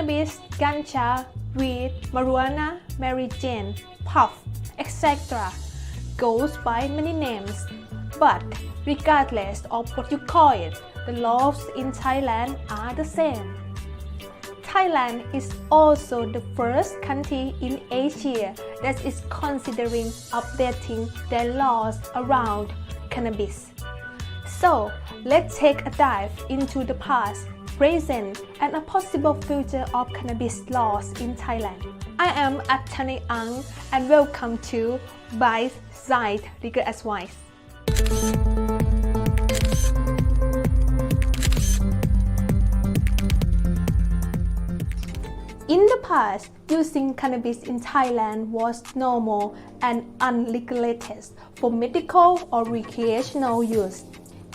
cannabis, ganja, weed, marijuana, Mary Jane, puff, etc. goes by many names. But regardless of what you call it, the laws in Thailand are the same. Thailand is also the first country in Asia that is considering updating their laws around cannabis. So, let's take a dive into the past, present, and a possible future of cannabis laws in Thailand. I am Atthani Ang and welcome to Bite Size Legal Advice. In the past, using cannabis in Thailand was normal and unregulated for medical or recreational use.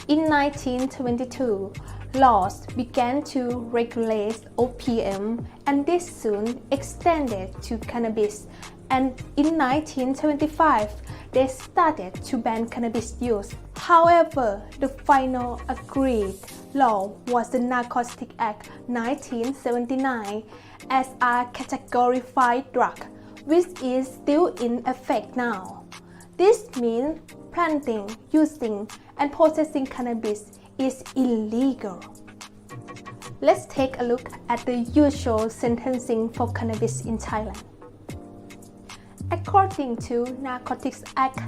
In 1922, laws began to regulate OPM and this soon extended to cannabis, and in 1975, they started to ban cannabis use. However, the final agreed law was the Narcotics Act 1979 as a Category 5 drug, which is still in effect now. This means planting, using, and possessing cannabis is illegal. Let's take a look at the usual sentencing for cannabis in Thailand. According to Narcotics Act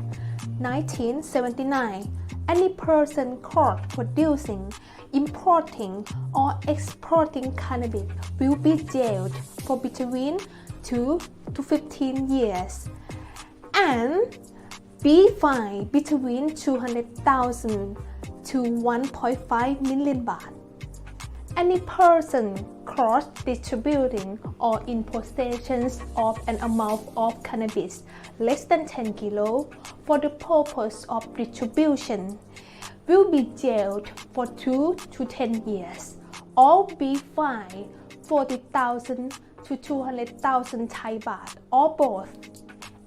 1979, any person caught producing, importing, or exporting cannabis will be jailed for between 2 to 15 years and be fined between 200,000 to 1.5 million baht. Any person caught distributing or in possession of an amount of cannabis less than 10 kg for the purpose of distribution will be jailed for 2 to 10 years or be fined 40,000 to 200,000 Thai baht or both.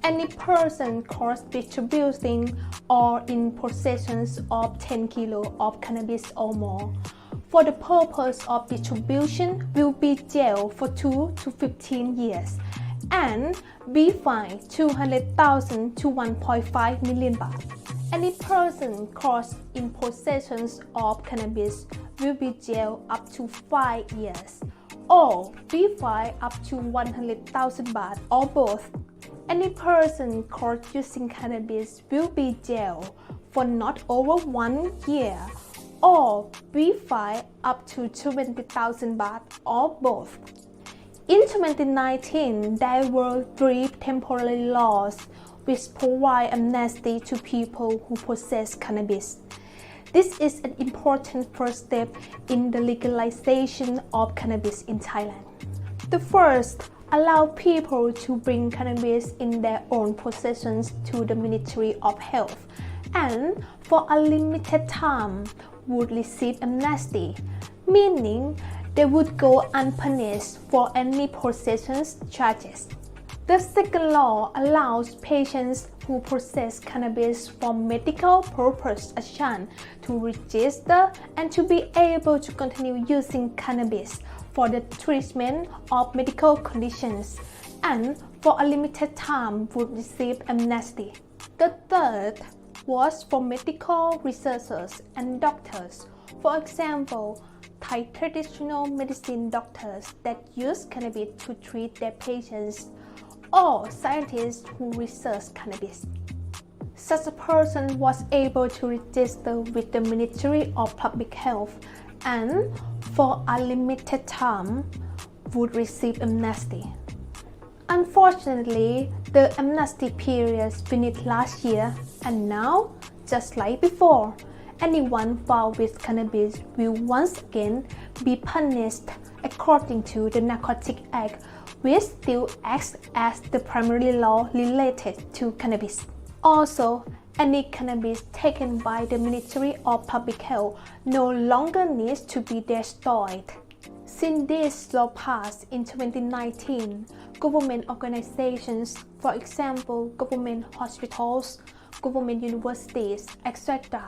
Any person caught distributing or in possession of 10 kg of cannabis or more for the purpose of distribution will be jailed for 2 to 15 years and be fined 200,000 to 1.5 million baht. Any person caught in possession of cannabis will be jailed up to 5 years or be fined up to 100,000 baht or both. Any person caught using cannabis will be jailed for not over 1 year or be fined up to 20,000 baht or both. In 2019, there were 3 temporary laws which provide amnesty to people who possess cannabis. This is an important first step in the legalization of cannabis in Thailand. The first allow people to bring cannabis in their own possessions to the Ministry of Health and for a limited time would receive amnesty, meaning they would go unpunished for any possession charges. The second law allows patients who possess cannabis for medical purposes a chance to register and to be able to continue using cannabis for the treatment of medical conditions and for a limited time would receive amnesty. The third was for medical researchers and doctors. For example, Thai traditional medicine doctors that use cannabis to treat their patients or scientists who research cannabis. Such a person was able to register with the Ministry of Public Health and for a limited time would receive amnesty. Unfortunately, the amnesty period finished last year and now, just like before, anyone found with cannabis will once again be punished according to the Narcotics Act, which still acts as the primary law related to cannabis. Also, any cannabis taken by the Ministry of Public Health no longer needs to be destroyed. Since this law passed in 2019, government organizations, for example, government hospitals, government universities, etc.,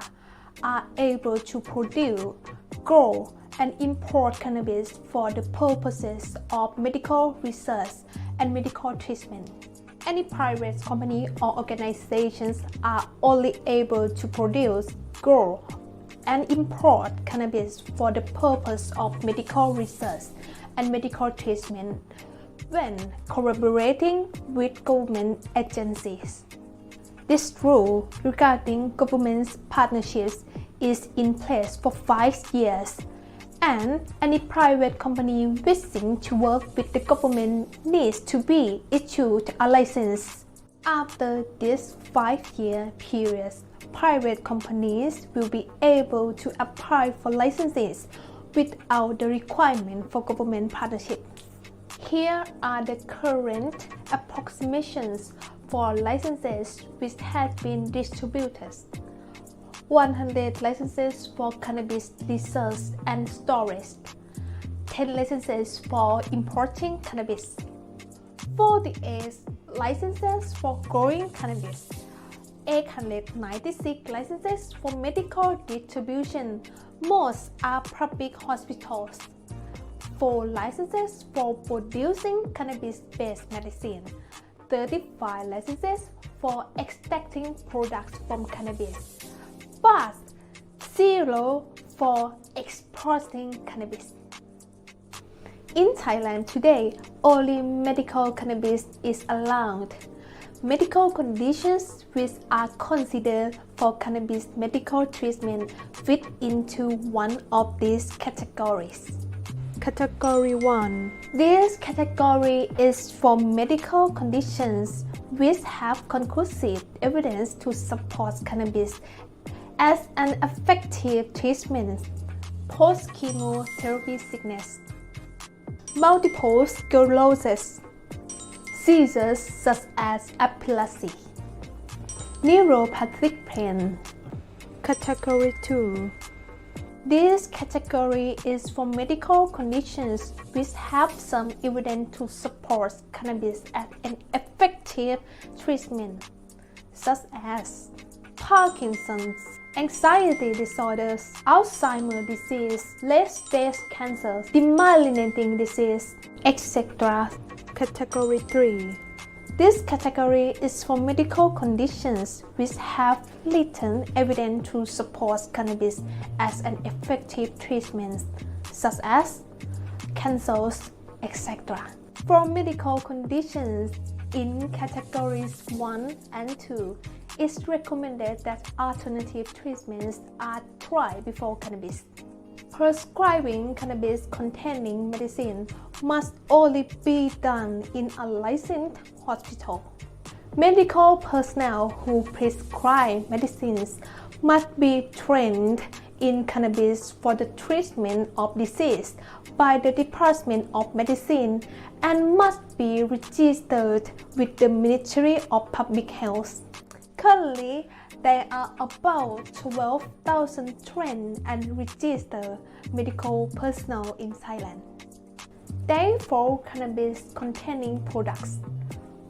are able to produce, grow, and import cannabis for the purposes of medical research and medical treatment. Any private company or organizations are only able to produce, grow, and import cannabis for the purpose of medical research and medical treatment when collaborating with government agencies. This rule regarding government partnerships is in place for 5 years, and any private company wishing to work with the government needs to be issued a license. After this 5-year period, private companies will be able to apply for licenses without the requirement for government partnership. Here are the current approximations for licenses which have been distributed. 100 licenses for cannabis research and storage, 10 licenses for importing cannabis, 48 licenses for growing cannabis, 896 licenses for medical distribution, most are public hospitals, 4 licenses for producing cannabis-based medicine, 35 licenses for extracting products from cannabis, but 0 for exporting cannabis. In Thailand today, only medical cannabis is allowed. Medical conditions which are considered for cannabis medical treatment fit into one of these categories. Category 1. This category is for medical conditions which have conclusive evidence to support cannabis as an effective treatment, post-chemotherapy sickness, multiple sclerosis, seizures such as epilepsy, neuropathic pain. Category 2. This category is for medical conditions which have some evidence to support cannabis as an effective treatment, such as Parkinson's, anxiety disorders, Alzheimer's disease, late-stage cancer, demyelinating disease, etc. Category 3. This category is for medical conditions which have little evidence to support cannabis as an effective treatment, such as cancers, etc. For medical conditions in categories 1 and 2, it's recommended that alternative treatments are tried before cannabis. Prescribing cannabis-containing medicine must only be done in a licensed hospital. Medical personnel who prescribe medicines must be trained in cannabis for the treatment of disease by the Department of Medicine and must be registered with the Ministry of Public Health. Currently, there are about 12,000 trained and registered medical personnel in Thailand. Therefore, cannabis-containing products,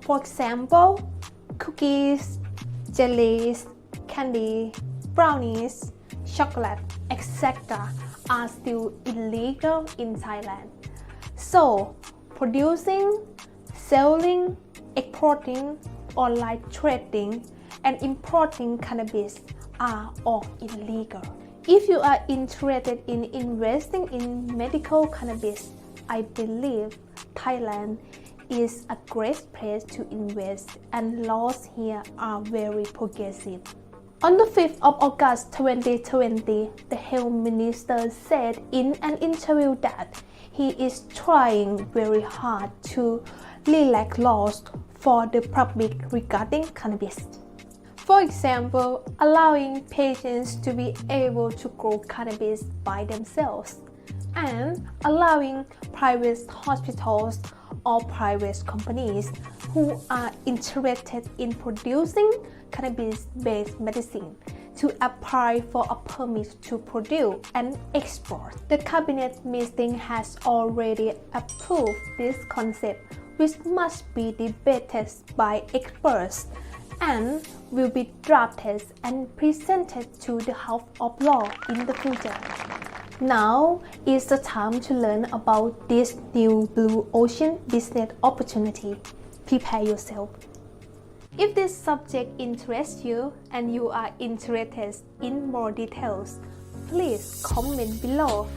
for example, cookies, jellies, candy, brownies, chocolate, etc., are still illegal in Thailand. So, producing, selling, exporting, online trading, and importing cannabis are all illegal. If you are interested in investing in medical cannabis, I believe Thailand is a great place to invest and laws here are very progressive. On the 5th of August 2020, the Health Minister said in an interview that he is trying very hard to relax laws for the public regarding cannabis. For example, allowing patients to be able to grow cannabis by themselves and allowing private hospitals or private companies who are interested in producing cannabis-based medicine to apply for a permit to produce and export. The cabinet meeting has already approved this concept, which must be debated by experts and will be drafted and presented to the House of Law in the future. Now is the time to learn about this new blue ocean business opportunity. Prepare yourself. If this subject interests you and you are interested in more details, please comment below.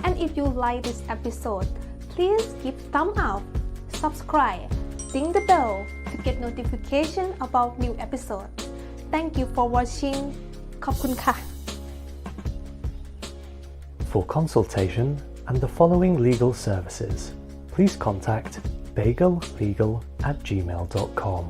And if you like this episode, please give thumb up, subscribe, ding the bell to get notification about new episode. Thank you for watching. ขอบคุณค่ะ For consultation and the following legal services, please contact bagellegal@gmail.com.